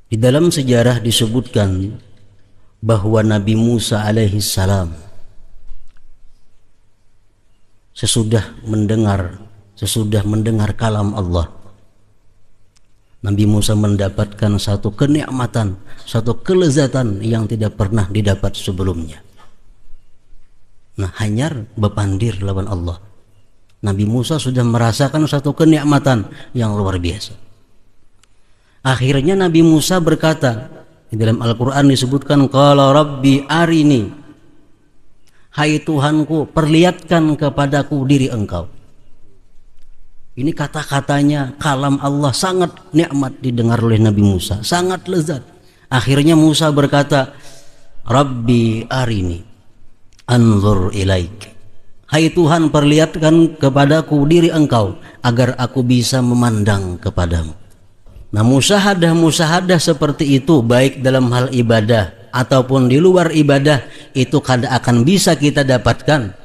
Di dalam sejarah disebutkan bahwa Nabi Musa alaihi salam sesudah mendengar kalam Allah, Nabi Musa mendapatkan satu kenikmatan, satu kelezatan yang tidak pernah didapat sebelumnya. Nah, hanyar bepandir lawan Allah. Nabi Musa sudah merasakan satu kenikmatan yang luar biasa. Akhirnya Nabi Musa berkata, di dalam Al-Quran disebutkan, qala rabbi arini, hai Tuhanku, perlihatkan kepadaku diri engkau. Ini kata-katanya kalam Allah sangat nikmat didengar oleh Nabi Musa, sangat lezat. Akhirnya Musa berkata, rabbi arini anzur ilaik, hai Tuhan, perlihatkan kepadaku diri engkau agar aku bisa memandang kepadamu. Nah, musahadah seperti itu baik dalam hal ibadah ataupun di luar ibadah itu kada akan bisa kita dapatkan.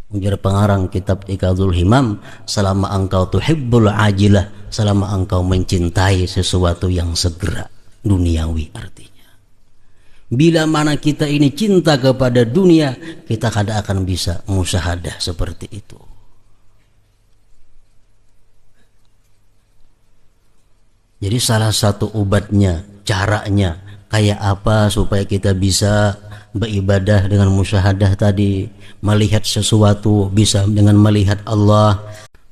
Ujar pengarang kitab Iqadul Himam, selama engkau tuhibbul ajilah, selama engkau mencintai sesuatu yang segera, duniawi artinya. Bila mana kita ini cinta kepada dunia, kita kada akan bisa musahadah seperti itu. Jadi salah satu obatnya, caranya kayak apa supaya kita bisa beribadah dengan musyahadah tadi, melihat sesuatu bisa dengan melihat Allah.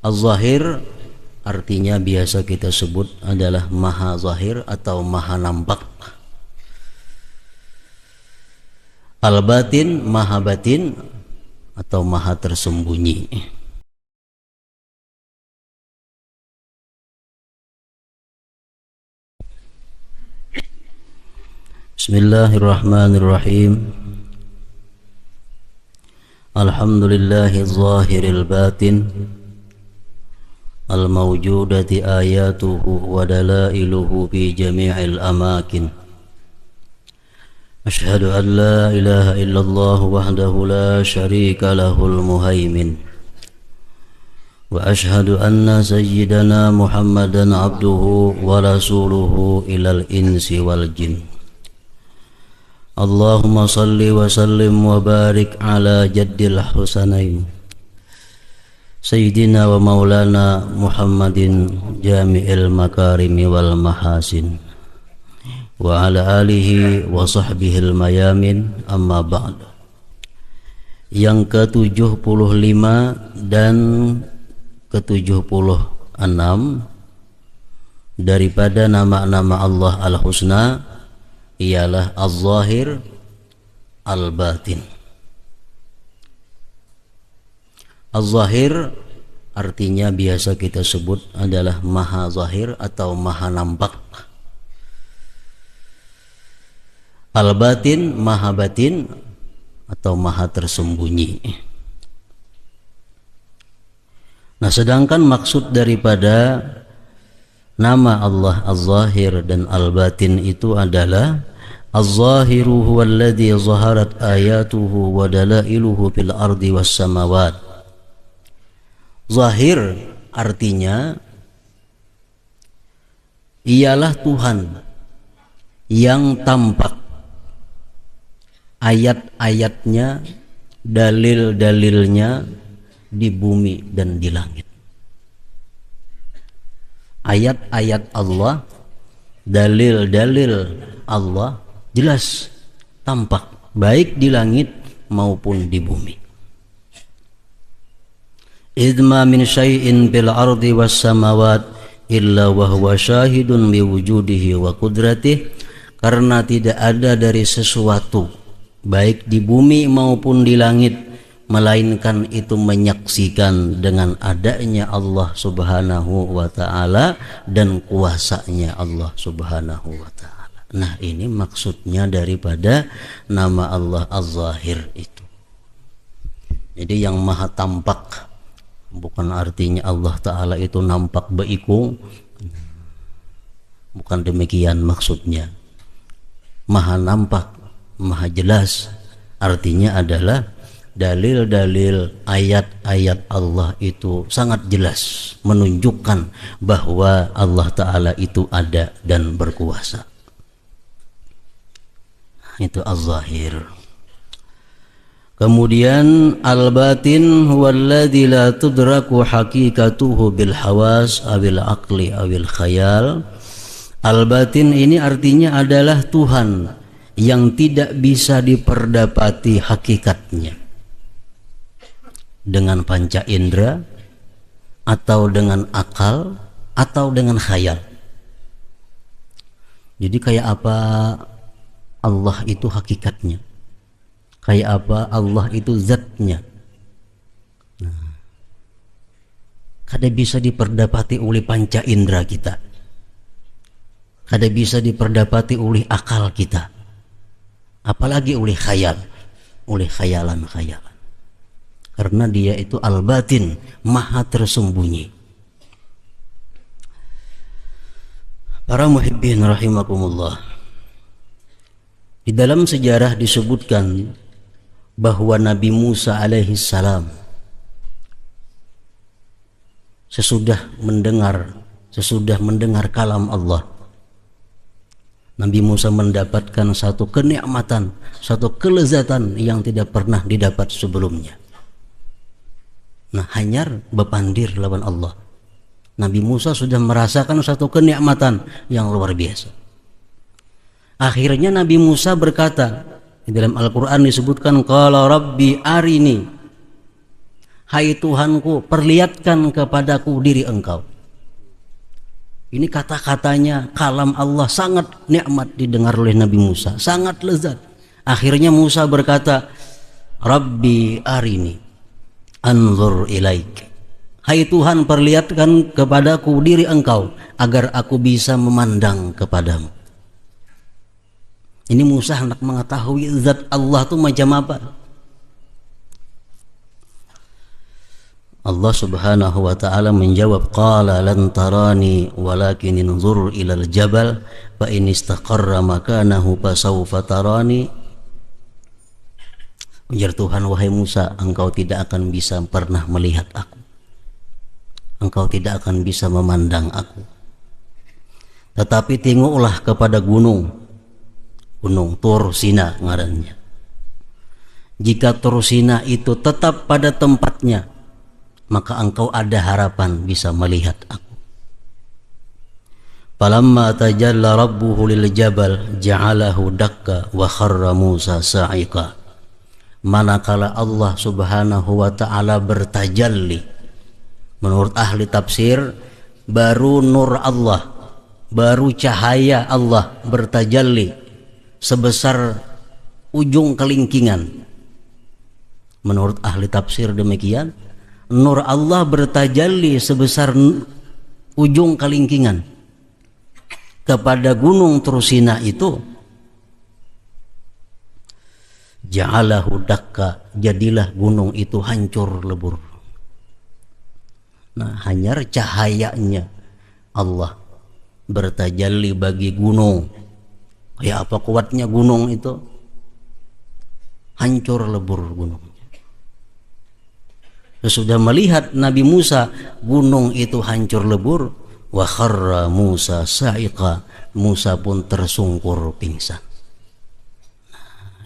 Az-zahir artinya biasa kita sebut adalah maha zahir atau maha nampak. Al-batin maha batin atau maha tersembunyi. Bismillahirrahmanirrahim. Alhamdulillahi zahiril batin, al-mawjudati ayatuhu wa dalailuhu fi jami'il amakin. Ashhadu an la ilaha illallah wahdahu la syarika lahul muhaimin. Wa ashhadu anna sayyidana Muhammadan abduhu wa rasuluhu ilal insi wal jin. Allahumma salli wa sallim wa barik ala jaddil husanain Sayyidina wa maulana Muhammadin jami'il makarimi wal mahasin wa ala alihi wa sahbihil mayamin, amma ba'd. Yang ke-75 dan ke-76 daripada nama-nama Allah Al-Husna ialah Az-Zahir, Al-Batin. Az-Zahir artinya biasa kita sebut adalah Maha Zahir atau Maha Nampak. Al-Batin, Maha Batin atau Maha Tersembunyi. Nah, sedangkan maksud daripada nama Allah Az-Zahir dan Al-Batin itu adalah Az-Zahiru huwallazi zaharat ayatuhu wa dalailuhu fil ardi was samawat. Zahir artinya ialah Tuhan yang tampak, ayat-ayatnya, dalil-dalilnya di bumi dan di langit. Ayat-ayat Allah, dalil-dalil Allah jelas tampak baik di langit maupun di bumi. Idma min syai'in bil ardi was samawat illa wa huwa syahidun bi wujudihi wa qudratihi, karena tidak ada dari sesuatu baik di bumi maupun di langit melainkan itu menyaksikan dengan adanya Allah Subhanahu wa ta'ala dan kuasanya Allah Subhanahu wa ta'ala. Nah, ini maksudnya daripada nama Allah Az-Zahir itu. Jadi yang maha tampak, bukan artinya Allah Ta'ala itu nampak beikung, bukan demikian maksudnya. Maha nampak, maha jelas, artinya adalah dalil-dalil ayat-ayat Allah itu sangat jelas menunjukkan bahwa Allah Ta'ala itu ada dan berkuasa. Itu az-zahir. Kemudian al-batin huwallazi la tudraku haqiqatuhu bil hawas awil aqli awil khayal. Al-batin ini artinya adalah Tuhan yang tidak bisa diperdapati hakikatnya dengan panca indera atau dengan akal atau dengan khayal. Jadi kayak apa Allah itu hakikatnya, kayak apa Allah itu zatnya, kada bisa diperdapati oleh panca indera kita, kada bisa diperdapati oleh akal kita, apalagi oleh khayal, oleh khayalan-khayalan. Karena dia itu al-batin, maha tersembunyi. Para muhibbin rahimakumullah, di dalam sejarah disebutkan bahwa Nabi Musa alaihi salam sesudah mendengar kalam Allah, Nabi Musa mendapatkan satu kenikmatan, satu kelezatan yang tidak pernah didapat sebelumnya. Nah, hanyar bepandir lawan Allah. Nabi Musa sudah merasakan satu kenikmatan yang luar biasa. Akhirnya Nabi Musa berkata, di dalam Al-Quran disebutkan, qala rabbi arini, hai Tuhanku, perlihatkan kepadaku diri engkau. Ini kata-katanya kalam Allah sangat nikmat didengar oleh Nabi Musa, sangat lezat. Akhirnya Musa berkata, rabbi arini anzur ilaik, hai Tuhan, perlihatkan kepadaku diri engkau agar aku bisa memandang kepadamu. Ini Musa hendak mengetahui zat Allah itu macam apa. Allah Subhanahu wa ta'ala menjawab, qala lan tarani walakin inzur ilal jabal fa in istaqarra makanahu fasawfa tarani. Ujar Tuhan, wahai Musa, engkau tidak akan bisa pernah melihat aku, engkau tidak akan bisa memandang aku, tetapi tengoklah kepada gunung Tur Sina ngarannya. Jika Tur Sina itu tetap pada tempatnya, maka engkau ada harapan bisa melihat aku. Falamma tajalla rabbuhu lil jabal ja'alahu dakka wa kharra Musa sa'iqa. Manakala Allah Subhanahu wa ta'ala bertajalli, menurut ahli tafsir, baru nur Allah, baru cahaya Allah bertajalli sebesar ujung kelingkingan. Menurut ahli tafsir demikian, nur Allah bertajalli sebesar ujung kelingkingan kepada gunung Tur Sina itu. Ja'alahu dakka, jadilah gunung itu hancur lebur. Nah, hanyar cahayanya Allah bertajalli bagi gunung. Kayak apa kuatnya gunung itu? Hancur lebur gunung. Sesudah melihat Nabi Musa gunung itu hancur lebur, wa kharra Musa sa'iqa, Musa pun tersungkur pingsan.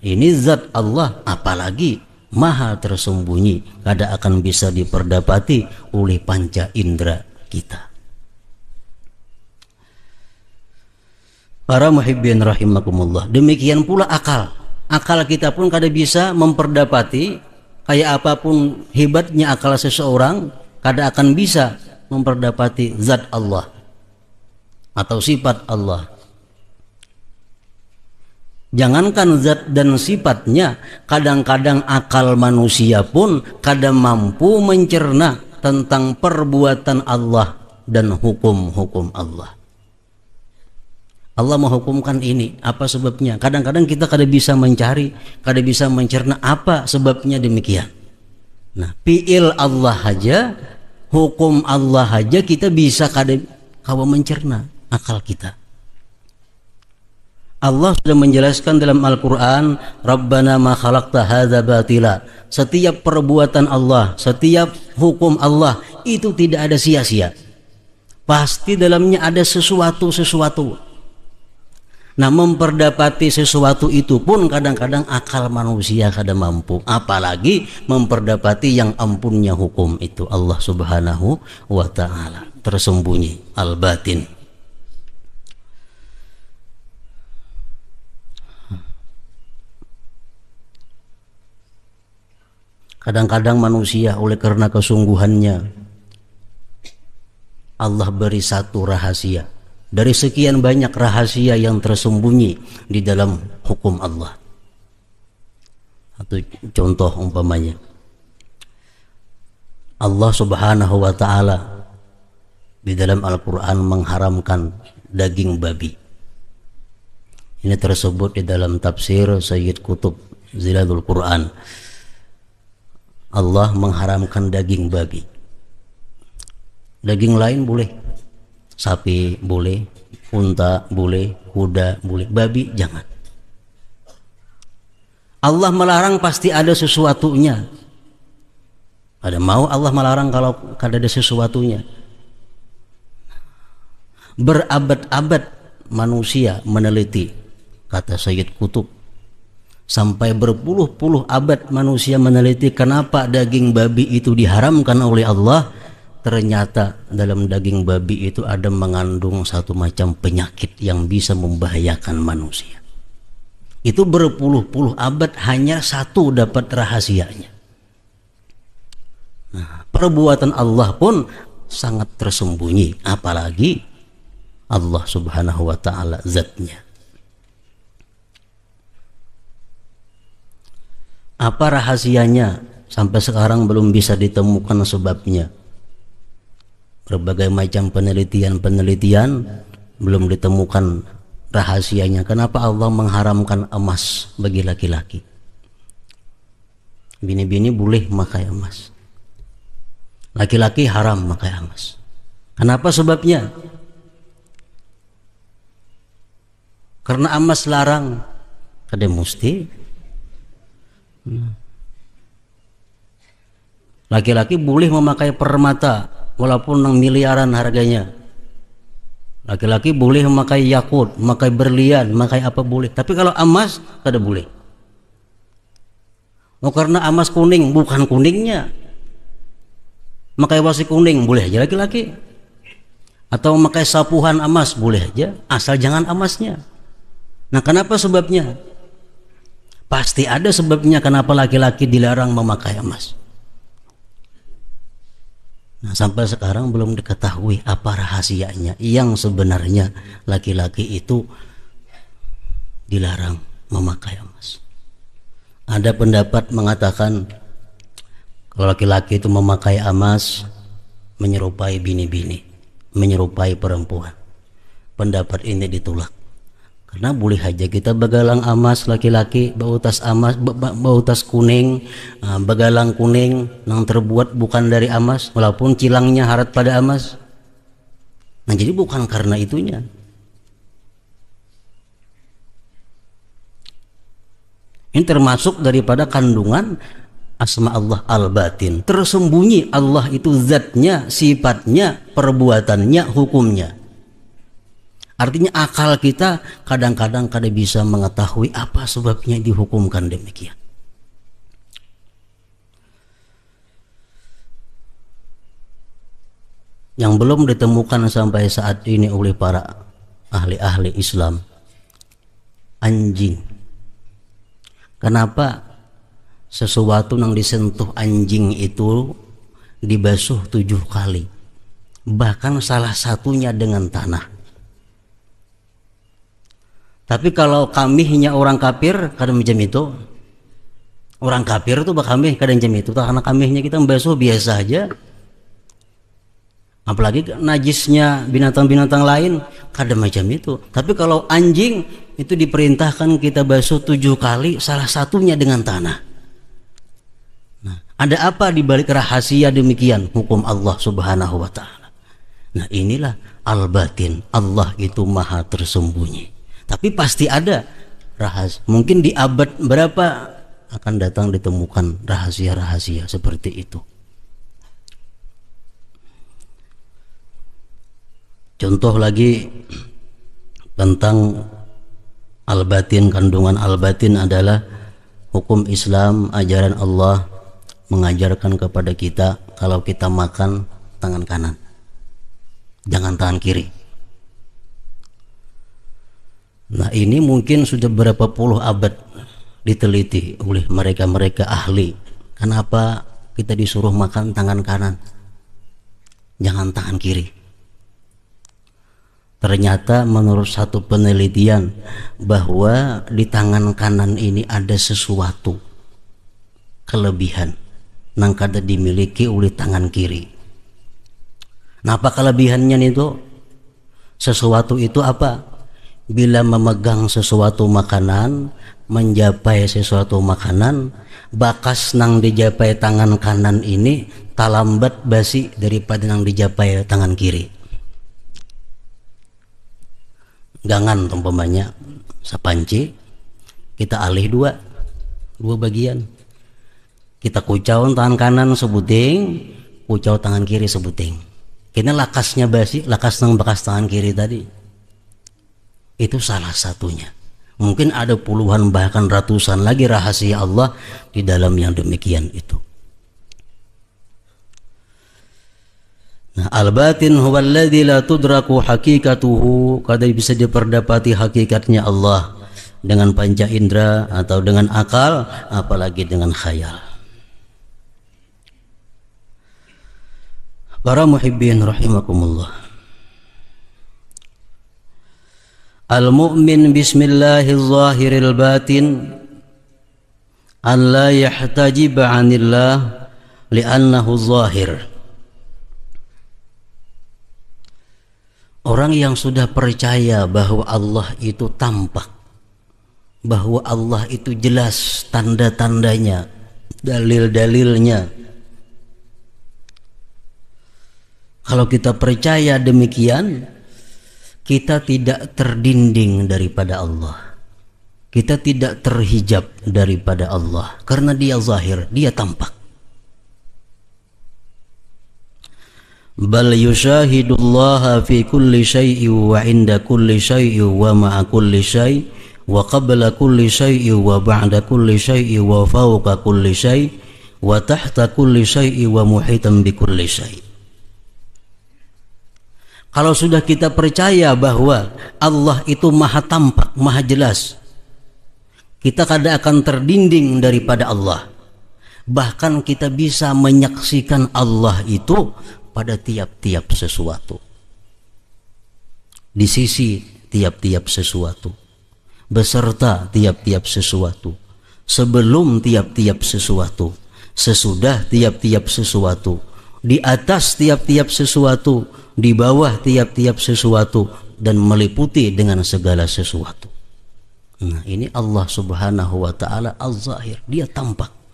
Ini zat Allah, apalagi maha tersembunyi, kada akan bisa diperdapati oleh panca indera kita. Para muhibbin rahimakumullah, demikian pula akal. Akal kita pun kada bisa memperdapati, kayak apapun hebatnya akal seseorang, kada akan bisa memperdapati zat Allah atau sifat Allah. Jangankan zat dan sifatnya, kadang-kadang akal manusia pun kada mampu mencerna tentang perbuatan Allah dan hukum-hukum Allah. Allah menghukumkan ini, apa sebabnya? Kadang-kadang kita kada bisa mencari, kada bisa mencerna apa sebabnya demikian. Nah, fi'il Allah aja, hukum Allah aja kita bisa kada kawa mencerna akal kita. Allah sudah menjelaskan dalam Al-Quran, Rabbana ma khalaqta hadza batila. Setiap perbuatan Allah, setiap hukum Allah itu tidak ada sia-sia. Pasti dalamnya ada sesuatu. Nah, memperdapati sesuatu itu pun kadang-kadang akal manusia kada mampu, apalagi memperdapati yang ampunnya hukum itu Allah Subhanahu wa ta'ala, tersembunyi, al-batin. Kadang-kadang manusia oleh karena kesungguhannya Allah beri satu rahasia dari sekian banyak rahasia yang tersembunyi di dalam hukum Allah. Atau contoh umpamanya, Allah Subhanahu wa ta'ala di dalam Al-Quran mengharamkan daging babi. Ini tersebut di dalam tafsir Sayyid Qutb Zilalul Quran. Allah mengharamkan daging babi. Daging lain boleh, sapi boleh, unta boleh, kuda boleh, babi jangan. Allah melarang pasti ada sesuatunya. Ada mau Allah melarang kalau ada sesuatunya. Berabad-abad manusia meneliti, kata Sayyid Qutb, sampai berpuluh-puluh abad manusia meneliti kenapa daging babi itu diharamkan oleh Allah. Ternyata dalam daging babi itu ada mengandung satu macam penyakit yang bisa membahayakan manusia. Itu berpuluh-puluh abad hanya satu dapat rahasianya. Nah, perbuatan Allah pun sangat tersembunyi, apalagi Allah Subhanahu wa ta'ala zatnya. Apa rahasianya? Sampai sekarang belum bisa ditemukan sebabnya. Berbagai macam penelitian belum ditemukan rahasianya. Kenapa Allah mengharamkan emas bagi laki-laki? Bini-bini boleh memakai emas, laki-laki haram memakai emas. Kenapa sebabnya? Karena emas larang, kada mesti. Laki-laki boleh memakai permata walaupun miliaran harganya. Laki-laki boleh memakai yakut, memakai berlian, memakai apa boleh. Tapi kalau emas kada boleh. Oh, karena emas kuning, bukan kuningnya. Memakai wasi kuning boleh aja laki-laki. Atau memakai sapuhan emas boleh aja, asal jangan emasnya. Nah, kenapa sebabnya? Pasti ada sebabnya kenapa laki-laki dilarang memakai emas. Nah, sampai sekarang belum diketahui apa rahasianya yang sebenarnya laki-laki itu dilarang memakai emas. Ada pendapat mengatakan kalau laki-laki itu memakai emas menyerupai bini-bini, menyerupai perempuan. Pendapat ini ditolak. Karena boleh aja kita begalang emas laki-laki, bau tas emas, bau tas kuning, begalang kuning yang terbuat bukan dari emas, walaupun cilangnya harat pada emas. Nah, jadi bukan karena itunya. Ini termasuk daripada kandungan asma Allah al-batin. Tersembunyi Allah itu zatnya, sifatnya, perbuatannya, hukumnya. Artinya akal kita kadang-kadang kada bisa mengetahui apa sebabnya dihukumkan demikian. Yang belum ditemukan sampai saat ini oleh para ahli-ahli Islam, anjing. Kenapa sesuatu yang disentuh anjing itu dibasuh 7 kali? Bahkan salah satunya dengan tanah. Tapi kalau kamihnya orang kafir kadang macam itu. Orang kafir itu kamih kadang macam itu. Karena kamihnya kita membasuh biasa aja. Apalagi najisnya binatang-binatang lain kadang macam itu. Tapi kalau anjing itu diperintahkan kita basuh 7 kali, salah satunya dengan tanah. Nah, ada apa di balik rahasia demikian hukum Allah Subhanahu wa ta'ala? Nah, inilah al-batin. Allah itu maha tersembunyi. Tapi pasti ada rahasia. Mungkin di abad berapa akan datang ditemukan rahasia-rahasia seperti itu. Contoh lagi tentang al-batin, kandungan al-batin adalah hukum Islam, ajaran Allah mengajarkan kepada kita kalau kita makan tangan kanan, jangan tangan kiri. Nah, ini mungkin sudah berapa puluh abad diteliti oleh mereka-mereka ahli. Kenapa kita disuruh makan tangan kanan, jangan tangan kiri? Ternyata menurut satu penelitian bahwa di tangan kanan ini ada sesuatu kelebihan yang kada dimiliki oleh tangan kiri. Nah, apa kelebihannya itu? Sesuatu itu apa? Bila memegang sesuatu makanan, menjapai sesuatu makanan, bakas nang dijapai tangan kanan ini talambat basi daripada nang dijapai tangan kiri. Gangan umpamanya sapanci, kita alih dua bagian, kita kucau tangan kanan sebuting, kucau tangan kiri sebuting. Kini lakasnya basi, lakas nang bekas tangan kiri tadi. Itu salah satunya. Mungkin ada puluhan bahkan ratusan lagi rahasia Allah di dalam yang demikian itu. Nah, al-batin huwa alladzi la tudraku haqiqatuhu, kada bisa diperdapati hakikatnya Allah dengan panca indera atau dengan akal, apalagi dengan khayal. Para muhibbin rahimakumullah. Al-mu'min bismillahil zahiril batin an la yahtajib 'anillah li'annahu zahir. Orang yang sudah percaya bahwa Allah itu tampak, bahwa Allah itu jelas tanda-tandanya, dalil-dalilnya. Kalau kita percaya demikian, kita tidak terdinding daripada Allah. Kita tidak terhijab daripada Allah karena Dia zahir, Dia tampak. Bal yushahidullaha fi kulli syai'in wa inda kulli syai'in wa ma'a kulli syai' wa qabla kulli syai'in wa ba'da kulli syai'in wa fawqa kulli syai' wa tahta kulli syai'in wa muhitan bi kulli syai'. Kalau sudah kita percaya bahwa Allah itu maha tampak, maha jelas, kita kada akan terdinding daripada Allah. Bahkan kita bisa menyaksikan Allah itu pada tiap-tiap sesuatu, di sisi tiap-tiap sesuatu, beserta tiap-tiap sesuatu, sebelum tiap-tiap sesuatu, sesudah tiap-tiap sesuatu, di atas tiap-tiap sesuatu, di bawah tiap-tiap sesuatu, dan meliputi dengan segala sesuatu. Nah, ini Allah subhanahu wa ta'ala az-zahir, Dia tampak.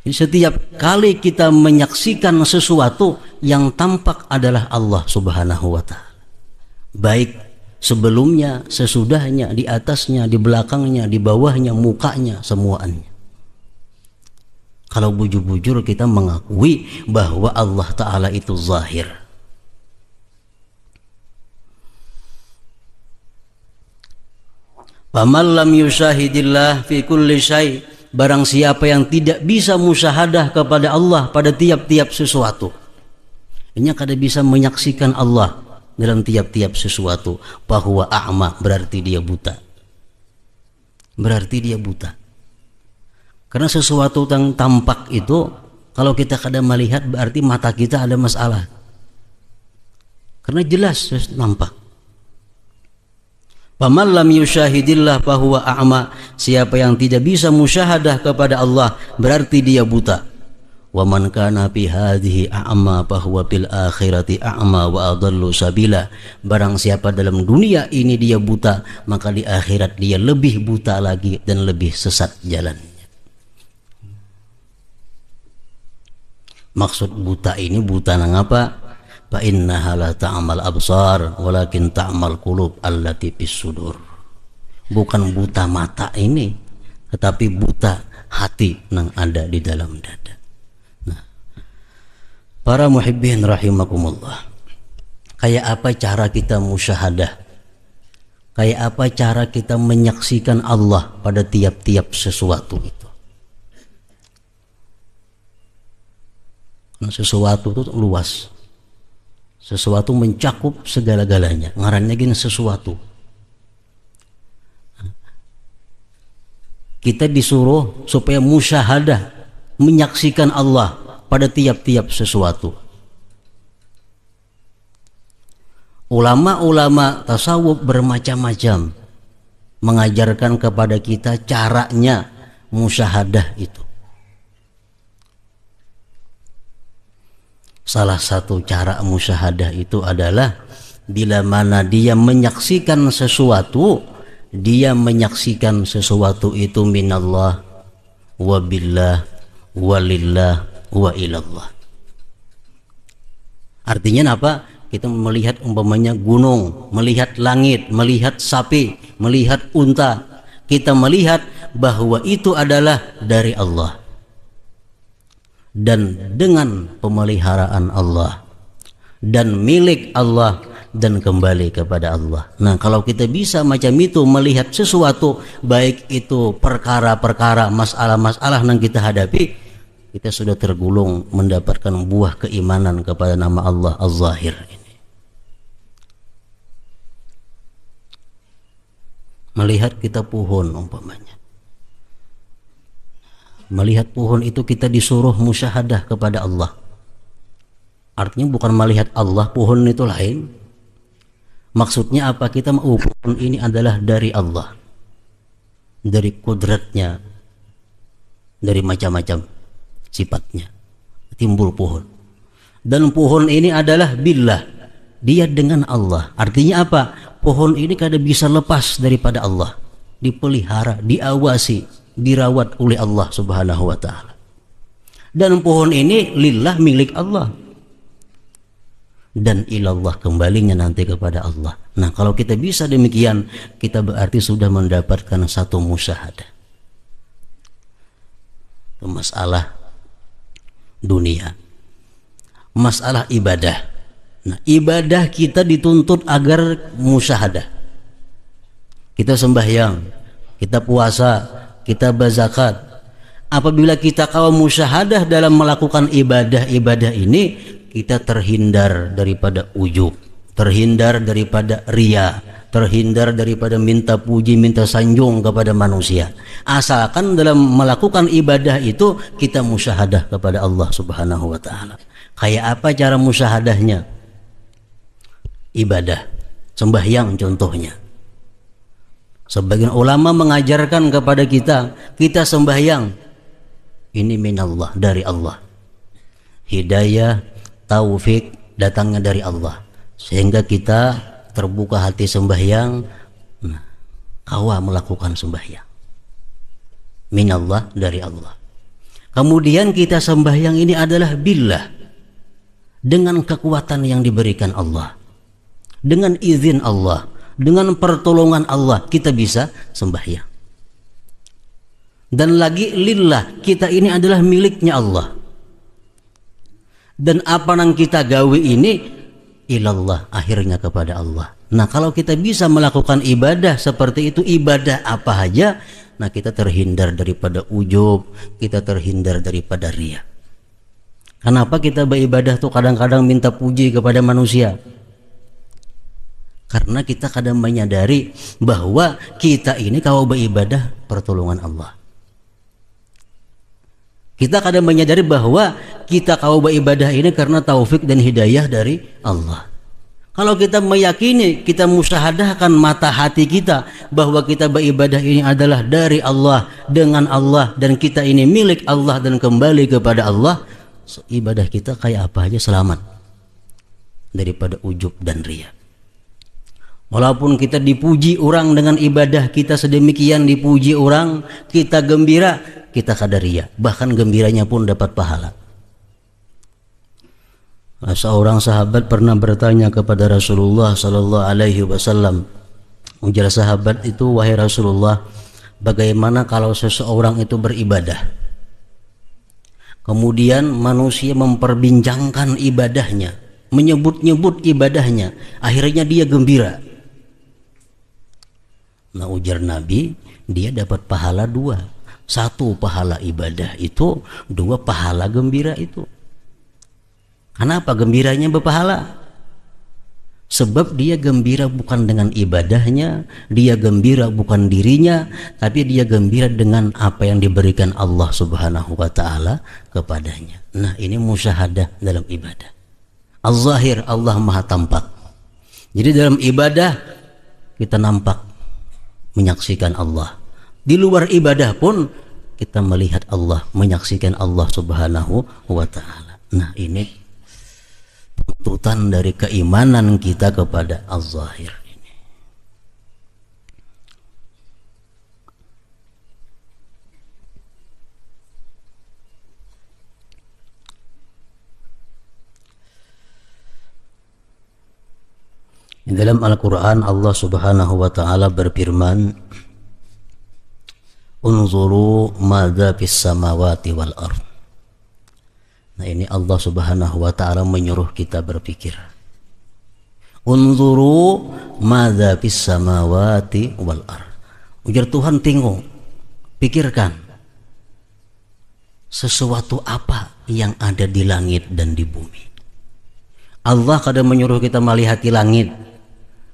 Setiap kali kita menyaksikan sesuatu, yang tampak adalah Allah subhanahu wa ta'ala. Baik sebelumnya, sesudahnya, di atasnya, di belakangnya, di bawahnya, mukanya, semuanya. Kalau bujur-bujur kita mengakui bahwa Allah ta'ala itu zahir. Faman lam yushahidillah fi kulli syai', barang siapa yang tidak bisa musyahadah kepada Allah pada tiap-tiap sesuatu, ini kada bisa menyaksikan Allah dalam tiap-tiap sesuatu, bahwa a'ma, berarti dia buta. Berarti dia buta. Karena sesuatu yang tampak itu, kalau kita kada melihat, berarti mata kita ada masalah. Karena jelas nampak. Faman lam yushahidillah fahuwa a'ma, siapa yang tidak bisa musyahadah kepada Allah berarti dia buta. Wa man kana fi hadhihi a'ma fahuwa fil akhirati a'ma wa adallu sabila, barang siapa dalam dunia ini dia buta, maka di akhirat dia lebih buta lagi dan lebih sesat jalannya. Maksud buta ini buta nang apa? fa innaha la ta'mal absar walakin ta'mal qulub allati fis sudur. Bukan buta mata ini, tetapi buta hati yang ada di dalam dada. Nah, para muhibbin rahimakumullah, kayak apa cara kita musyahadah? Kayak apa cara kita menyaksikan Allah pada tiap-tiap sesuatu itu? Karena sesuatu itu luas. Sesuatu mencakup segala-galanya. Ngarannya gini, sesuatu. Kita disuruh supaya musyahadah, menyaksikan Allah pada tiap-tiap sesuatu. Ulama-ulama tasawuf bermacam-macam mengajarkan kepada kita caranya musyahadah itu. Salah satu cara musyahadah itu adalah bila mana dia menyaksikan sesuatu, dia menyaksikan sesuatu itu minallah wa billah wa lillah wa ilallah. Artinya apa? Kita melihat umpamanya gunung, melihat langit, melihat sapi, melihat unta. Kita melihat bahwa itu adalah dari Allah dan dengan pemeliharaan Allah dan milik Allah dan kembali kepada Allah. Nah, kalau kita bisa macam itu melihat sesuatu, baik itu perkara-perkara, masalah-masalah yang kita hadapi, kita sudah tergolong mendapatkan buah keimanan kepada nama Allah Az-Zahir ini. Melihat kita pohon umpamanya, melihat pohon itu kita disuruh musyahadah kepada Allah. Artinya bukan melihat Allah, pohon itu lain. Maksudnya apa? Kita mau pohon ini adalah dari Allah, dari kudratnya, dari macam-macam sifatnya timbul pohon. Dan pohon ini adalah billah, dia dengan Allah. Artinya apa? Pohon ini kada bisa lepas daripada Allah, dipelihara, diawasi, dirawat oleh Allah Subhanahu wa ta'ala. Dan pohon ini lillah, milik Allah, dan ilallah, kembalinya nanti kepada Allah. Nah, kalau kita bisa demikian, kita berarti sudah mendapatkan satu musyahadah. Itu masalah dunia, masalah ibadah. Nah, ibadah kita dituntut agar musyahadah. Kita sembahyang, kita puasa, kita berzakat. Apabila kita kaum musyahadah dalam melakukan ibadah-ibadah ini, kita terhindar daripada ujub, terhindar daripada riya, terhindar daripada minta puji, minta sanjung kepada manusia. Asalkan dalam melakukan ibadah itu kita musyahadah kepada Allah Subhanahu wa ta'ala. Kayak apa cara musyahadahnya? Ibadah, sembahyang contohnya. Sebagian ulama mengajarkan kepada kita sembahyang ini minallah, dari Allah. Hidayah, taufik datangnya dari Allah, sehingga kita terbuka hati sembahyang. Nah, kawa melakukan sembahyang minallah, dari Allah. Kemudian kita sembahyang ini adalah billah, dengan kekuatan yang diberikan Allah, dengan izin Allah, dengan pertolongan Allah kita bisa sembahyang. Dan lagi lillah, kita ini adalah miliknya Allah. Dan apa yang kita gawe ini ilallah, akhirnya kepada Allah. Nah, kalau kita bisa melakukan ibadah seperti itu, ibadah apa saja, nah kita terhindar daripada ujub, kita terhindar daripada riya. Kenapa kita beribadah tuh kadang-kadang minta puji kepada manusia? Karena kita kadang menyadari bahwa kita ini kalau beribadah pertolongan Allah. Kita kadang menyadari bahwa kita kalau beribadah ini karena taufik dan hidayah dari Allah. Kalau kita meyakini, kita musyahadahkan mata hati kita bahwa kita beribadah ini adalah dari Allah, dengan Allah, dan kita ini milik Allah dan kembali kepada Allah, ibadah kita kayak apa aja selamat daripada ujub dan riya. Walaupun kita dipuji orang dengan ibadah kita sedemikian, dipuji orang, kita gembira, kita kada riya, bahkan gembiranya pun dapat pahala. Seorang sahabat pernah bertanya kepada Rasulullah sallallahu alaihi wasallam. Ujar sahabat itu, "Wahai Rasulullah, bagaimana kalau seseorang itu beribadah, kemudian manusia memperbincangkan ibadahnya, menyebut-nyebut ibadahnya, akhirnya dia gembira?" Nah, ujar Nabi, dia dapat pahala dua. Satu pahala ibadah itu, dua pahala gembira itu. Kenapa gembiranya berpahala? Sebab dia gembira bukan dengan ibadahnya, dia gembira bukan dirinya, tapi dia gembira dengan apa yang diberikan Allah Subhanahu wa ta'ala kepadanya. Nah, ini musyahadah dalam ibadah. Az-zahir, Allah maha tampak. Jadi dalam ibadah kita nampak menyaksikan Allah. Di luar ibadah pun kita melihat Allah, menyaksikan Allah Subhanahu wa ta'ala. Nah, ini tuntutan dari keimanan kita kepada Az-Zahir ini. Dalam Al-Quran Allah Subhanahu wa ta'ala berfirman, "Unzuru madza fis samawati wal ardh." Nah, ini Allah Subhanahu wa ta'ala menyuruh kita berpikir. Unzuru madza fis samawati wal ardh. Ujar Tuhan, tengok, pikirkan sesuatu apa yang ada di langit dan di bumi. Allah kadang menyuruh kita melihati langit,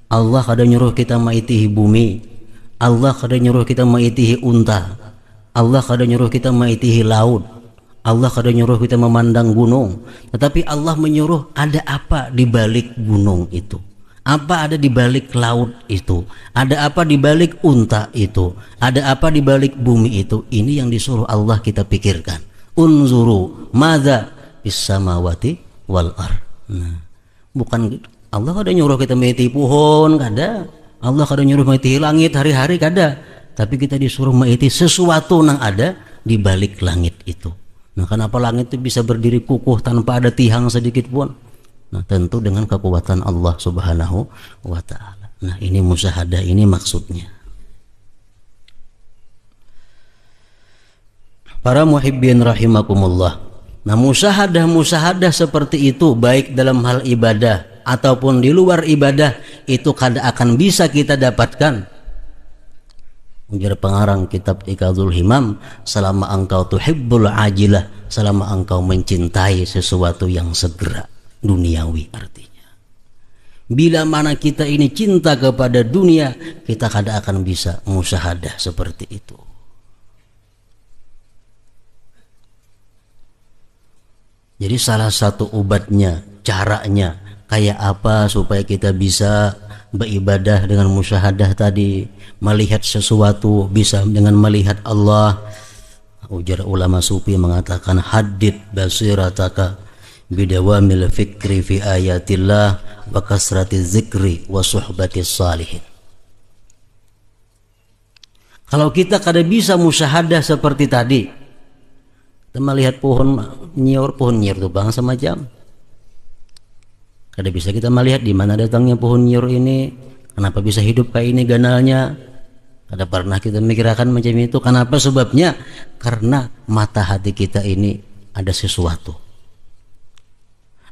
Allah kadang menyuruh kita mengitihi bumi, Allah kadang menyuruh kita mengitihi unta, Allah kadang menyuruh kita mengitihi laut, Allah kadang menyuruh kita memandang gunung. Tetapi Allah menyuruh ada apa di balik gunung itu, apa ada di balik laut itu, ada apa di balik unta itu, ada apa di balik bumi itu. Ini yang disuruh Allah kita pikirkan. Unzuru madza fis samawati wal ardh. Nah, bukan Allah kadang nyuruh kita mengitihi pohon, kada. Allah kadang nyuruh mengitihi langit hari-hari, kada. Tapi kita disuruh mengitihi sesuatu yang ada di balik langit itu. Nah, kenapa langit itu bisa berdiri kukuh tanpa ada tiang sedikit pun? Nah, tentu dengan kekuatan Allah Subhanahu wa ta'ala. Nah, ini musyahadah, ini maksudnya. Para muhibbin rahimakumullah. Nah, musyahadah seperti itu, baik dalam hal ibadah ataupun di luar ibadah, itu kada akan bisa kita dapatkan. Ujar pengarang kitab Iqadul Himam, selama engkau tuhibbul ajilah, selama engkau mencintai sesuatu yang segera, duniawi artinya. Bila mana kita ini cinta kepada dunia, kita kada akan bisa musyahadah seperti itu. Jadi salah satu obatnya, caranya kayak apa supaya kita bisa beribadah dengan musyahadah tadi, melihat sesuatu bisa dengan melihat Allah. Ujar ulama sufi mengatakan, haddid basirataka bidawamil fikri fi ayatillah wa kasrati zikri wa suhbati salihin. Kalau kita kada bisa musyahadah seperti tadi, kita melihat pohon nyiur itu bang sama jam, kada bisa kita melihat di mana datangnya pohon nyiur ini, kenapa bisa hidup kayak ini ganalnya. Kada pernah kita mikirkan macam itu. Kenapa? Sebabnya karena mata hati kita ini ada sesuatu.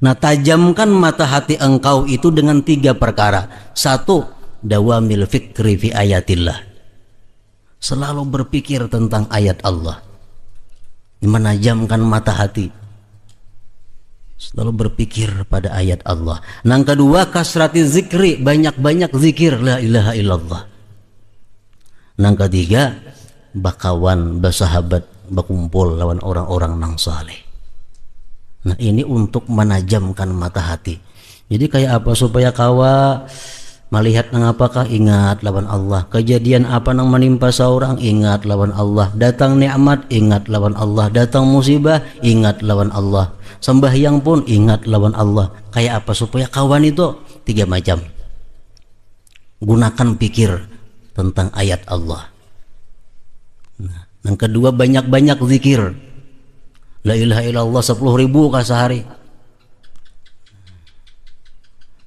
Nah, tajamkan mata hati engkau itu dengan 3 perkara. 1, dawamil fikri fi ayatillah. Selalu berpikir tentang ayat Allah. Menajamkan mata hati. Selalu berpikir pada ayat Allah. Yang kedua, kasrati zikri, banyak-banyak zikir la ilaha illallah. Yang ketiga, bakawan, bersahabat, berkumpul lawan orang-orang nang saleh. Nah, ini untuk menajamkan mata hati. Jadi kayak apa supaya kawa melihat nang apakah, ingat lawan Allah. Kejadian apa nang menimpa seorang, ingat lawan Allah. Datang nikmat, ingat lawan Allah. Datang musibah, ingat lawan Allah. Sembahyang pun ingat lawan Allah. Kayak apa supaya kawan itu 3 macam. Gunakan pikir tentang ayat Allah. Nah, yang kedua, banyak-banyak zikir. La ilaha illallah 10.000 kah sehari.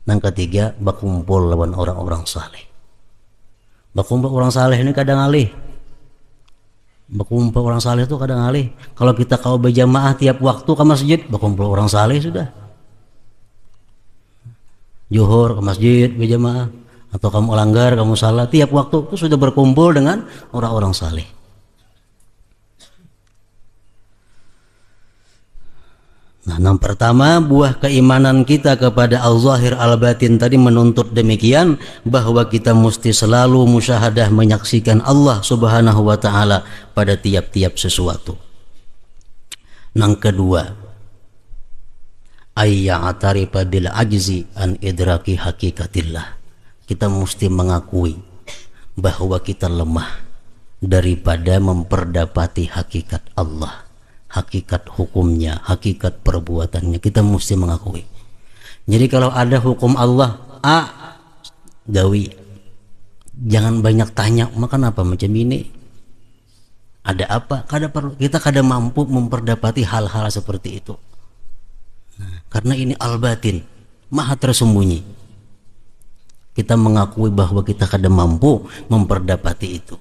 Yang ketiga, berkumpul lawan orang-orang saleh. Berkumpul orang saleh ini kadang alih. Berkumpul orang saleh itu kadang alih. Kalau kita kau berjamaah tiap waktu ke masjid, berkumpul orang saleh sudah. Zuhur ke masjid berjamaah, atau kamu langgar, kamu salah, tiap waktu itu sudah berkumpul dengan orang-orang saleh. Nah, yang pertama, buah keimanan kita kepada al-zahir al-batin tadi menuntut demikian, bahwa kita mesti selalu musyahadah menyaksikan Allah subhanahu wa ta'ala pada tiap-tiap sesuatu. Yang kedua, ayya'tarifa bil ajzi an idraki hakikatillah. Kita mesti mengakui bahwa kita lemah daripada memperdapati hakikat Allah, hakikat hukumnya, hakikat perbuatannya. Kita mesti mengakui. Jadi kalau ada hukum Allah A, gawi, jangan banyak tanya makan apa macam ini, ada apa, kita kada mampu memperdapati hal-hal seperti itu. Nah, karena ini al-batin, maha tersembunyi. Kita mengakui bahwa kita kada mampu memperdapati itu.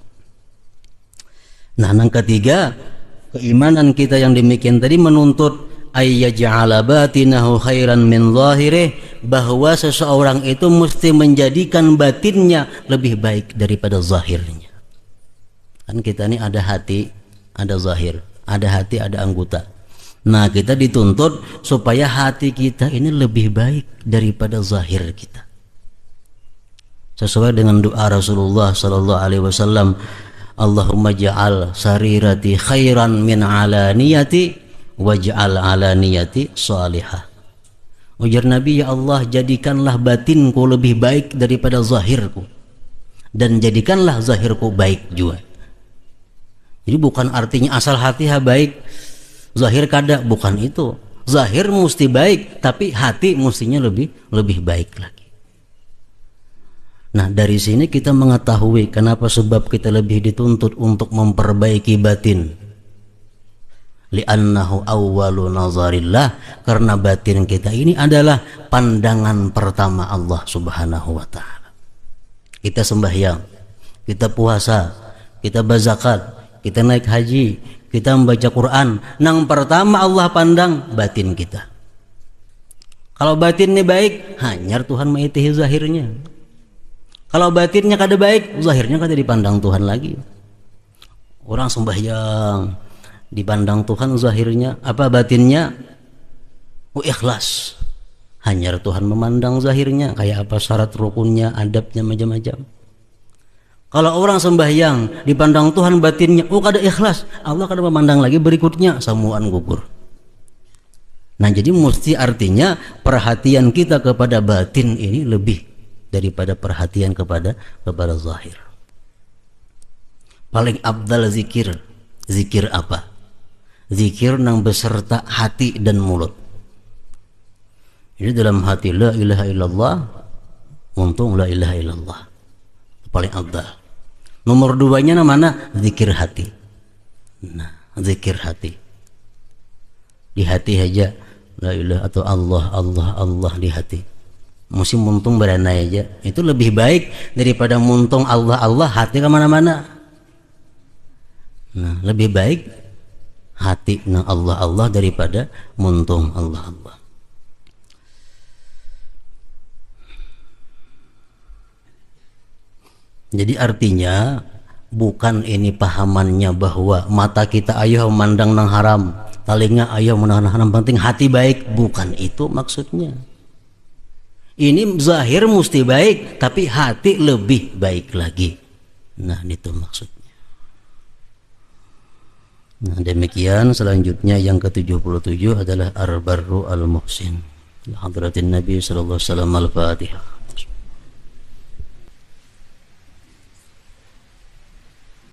Nah, yang ketiga, keimanan kita yang demikian tadi menuntut ayyaj'ala batinahu khairan min zahirih, bahwa seseorang itu mesti menjadikan batinnya lebih baik daripada zahirnya. Kan kita ini ada hati, ada zahir, ada hati, ada anggota. Nah, kita dituntut supaya hati kita ini lebih baik daripada zahir kita. Sesuai dengan doa Rasulullah sallallahu alaihi wasallam, Allahumma ja'al sarirati khairan min alaniyati waj'al alaniyati salihah. Ujar Nabi, ya Allah, jadikanlah batinku lebih baik daripada zahirku, dan jadikanlah zahirku baik juga. Jadi bukan artinya asal hati baik, zahir kada, bukan itu. Zahir mesti baik, tapi hati mestinya lebih baik lagi. Nah, dari sini kita mengetahui kenapa sebab kita lebih dituntut untuk memperbaiki batin. Li'annahu awwalu nazarillah, karena batin kita ini adalah pandangan pertama Allah subhanahu wa ta'ala. Kita sembahyang, kita puasa, kita berzakat, kita naik haji, kita membaca Quran, yang pertama Allah pandang batin kita. Kalau batinnya baik, hanyar Tuhan mengitihi zahirnya. Kalau batinnya kada baik, zahirnya kada dipandang Tuhan lagi. Orang sembahyang dipandang Tuhan zahirnya, apa batinnya? Ikhlas. Hanyar Tuhan memandang zahirnya, kayak apa syarat rukunnya, adabnya, macam-macam. Kalau orang sembahyang dipandang Tuhan batinnya, kada ikhlas, Allah kada memandang lagi berikutnya, samuan gugur. Nah, jadi mesti artinya perhatian kita kepada batin ini lebih daripada perhatian kepada zahir. Paling abdal zikir apa? Zikir nang beserta hati dan mulut. Jadi dalam hati la ilaha illallah, untung la ilaha illallah, paling abdal. Nomor duanya mana? Zikir hati. Nah, zikir hati. Di hati aja la ilaha atau Allah di hati. Mesti muntung beranai aja, itu lebih baik daripada muntung Allah hati kemana-mana. Nah, lebih baik hati na Allah daripada muntung Allah. Jadi artinya bukan ini pahamannya bahwa mata kita ayo memandang nang haram, telinga ayo memandang nang haram, penting hati baik, bukan itu maksudnya. Ini zahir mesti baik, tapi hati lebih baik lagi. Nah, itu maksudnya. Nah, demikian. Selanjutnya yang ke-77 adalah Ar-Barru Al-Muhsin. Hadratin Nabi sallallahu alaihi wasallam. Al-Fatihah.